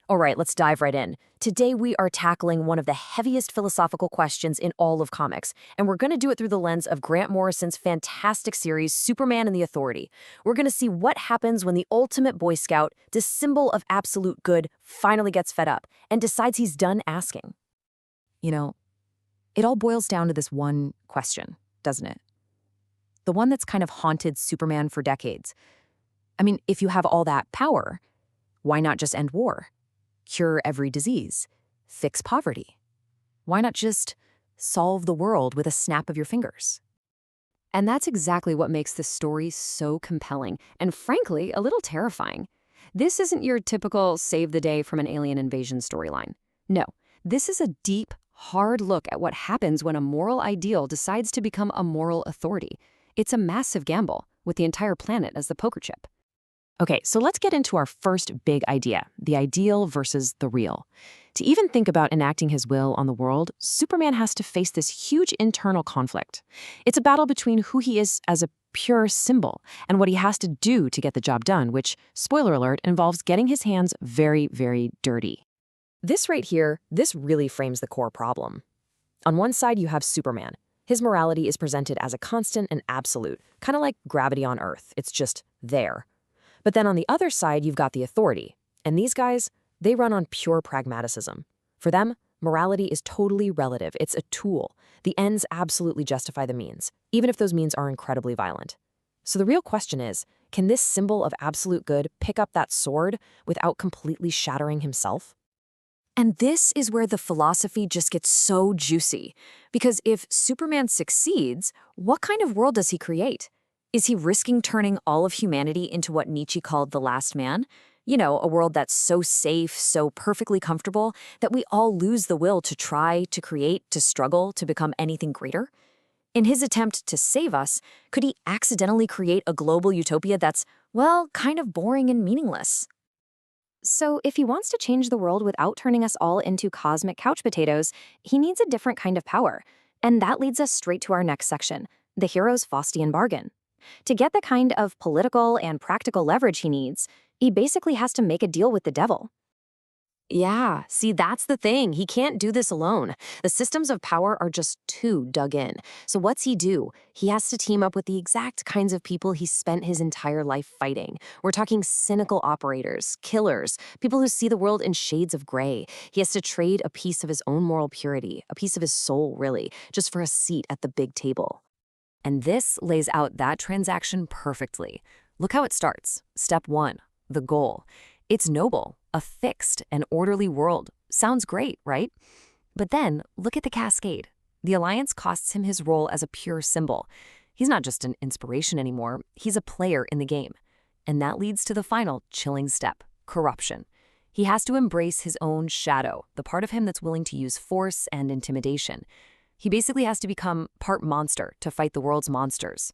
All right, let's dive right in. Today we are tackling one of the heaviest philosophical questions in all of comics, and we're going to do it through the lens of Grant Morrison's fantastic series, Superman and the Authority. We're going to see what happens when the ultimate Boy Scout, this symbol of absolute good, finally gets fed up and decides he's done asking. You know, it all boils down to this one question, doesn't it? The one that's kind of haunted Superman for decades. I mean, if you have all that power, why not just end war? Cure every disease, fix poverty? Why not just solve the world with a snap of your fingers? And that's exactly what makes this story so compelling and, frankly, a little terrifying. This isn't your typical save the day from an alien invasion storyline. No, this is a deep, hard look at what happens when a moral ideal decides to become a moral authority. It's a massive gamble, with the entire planet as the poker chip. Okay, so let's get into our first big idea, the ideal versus the real. To even think about enacting his will on the world, Superman has to face this huge internal conflict. It's a battle between who he is as a pure symbol and what he has to do to get the job done, which, spoiler alert, involves getting his hands very, very dirty. This right here, this really frames the core problem. On one side, you have Superman. His morality is presented as a constant and absolute, kind of like gravity on Earth. It's just there. But then on the other side, you've got the Authority. And these guys, they run on pure pragmatism. For them, morality is totally relative. It's a tool. The ends absolutely justify the means, even if those means are incredibly violent. So the real question is, can this symbol of absolute good pick up that sword without completely shattering himself? And this is where the philosophy just gets so juicy. Because if Superman succeeds, what kind of world does he create? Is he risking turning all of humanity into what Nietzsche called the last man? You know, a world that's so safe, so perfectly comfortable, that we all lose the will to try, to create, to struggle, to become anything greater? In his attempt to save us, could he accidentally create a global utopia that's, well, kind of boring and meaningless? So if he wants to change the world without turning us all into cosmic couch potatoes, he needs a different kind of power. And that leads us straight to our next section, the hero's Faustian bargain. To get the kind of political and practical leverage he needs, he basically has to make a deal with the devil. Yeah, see, that's the thing. He can't do this alone. The systems of power are just too dug in. So what's he do? He has to team up with the exact kinds of people he spent his entire life fighting. We're talking cynical operators, killers, people who see the world in shades of gray. He has to trade a piece of his own moral purity, a piece of his soul, really, just for a seat at the big table. And this lays out that transaction perfectly. Look how it starts. Step 1, the goal. It's noble, a fixed and orderly world. Sounds great, right? But then, look at the cascade. The alliance costs him his role as a pure symbol. He's not just an inspiration anymore, he's a player in the game. And that leads to the final chilling step, corruption. He has to embrace his own shadow, the part of him that's willing to use force and intimidation. He basically has to become part monster to fight the world's monsters.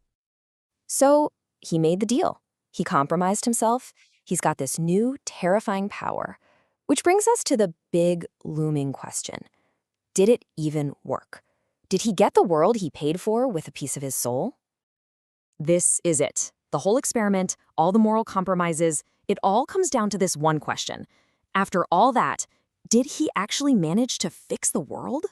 So he made the deal. He compromised himself. He's got this new, terrifying power. Which brings us to the big, looming question. Did it even work? Did he get the world he paid for with a piece of his soul? This is it. The whole experiment, all the moral compromises, it all comes down to this one question. After all that, did he actually manage to fix the world?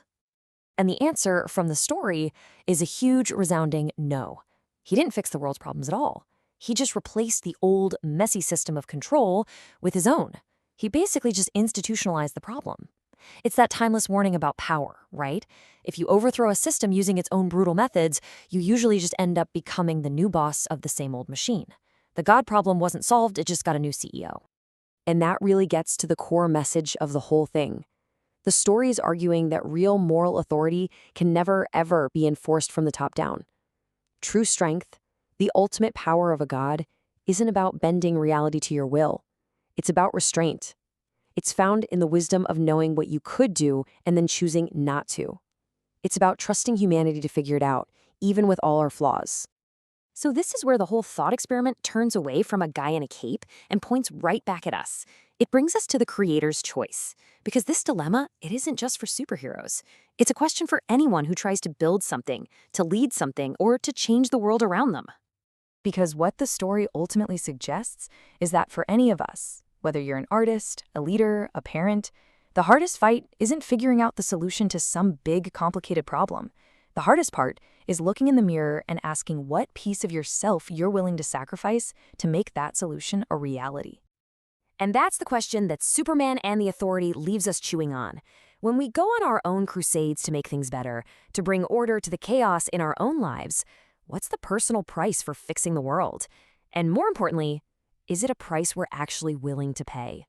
And the answer from the story is a huge, resounding no. He didn't fix the world's problems at all. He just replaced the old, messy system of control with his own. He basically just institutionalized the problem. It's that timeless warning about power, right? If you overthrow a system using its own brutal methods, you usually just end up becoming the new boss of the same old machine. The God problem wasn't solved, it just got a new CEO. And that really gets to the core message of the whole thing. The story is arguing that real moral authority can never, ever be enforced from the top down. True strength, the ultimate power of a god, isn't about bending reality to your will. It's about restraint. It's found in the wisdom of knowing what you could do and then choosing not to. It's about trusting humanity to figure it out, even with all our flaws. So this is where the whole thought experiment turns away from a guy in a cape and points right back at us. It brings us to the creator's choice. Because this dilemma, it isn't just for superheroes. It's a question for anyone who tries to build something, to lead something, or to change the world around them. Because what the story ultimately suggests is that for any of us, Whether you're an artist, a leader, a parent, the hardest fight isn't figuring out the solution to some big, complicated problem. The hardest part is looking in the mirror and asking what piece of yourself you're willing to sacrifice to make that solution a reality. And that's the question that Superman and the Authority leaves us chewing on. When we go on our own crusades to make things better, to bring order to the chaos in our own lives, what's the personal price for fixing the world? And more importantly, is it a price we're actually willing to pay?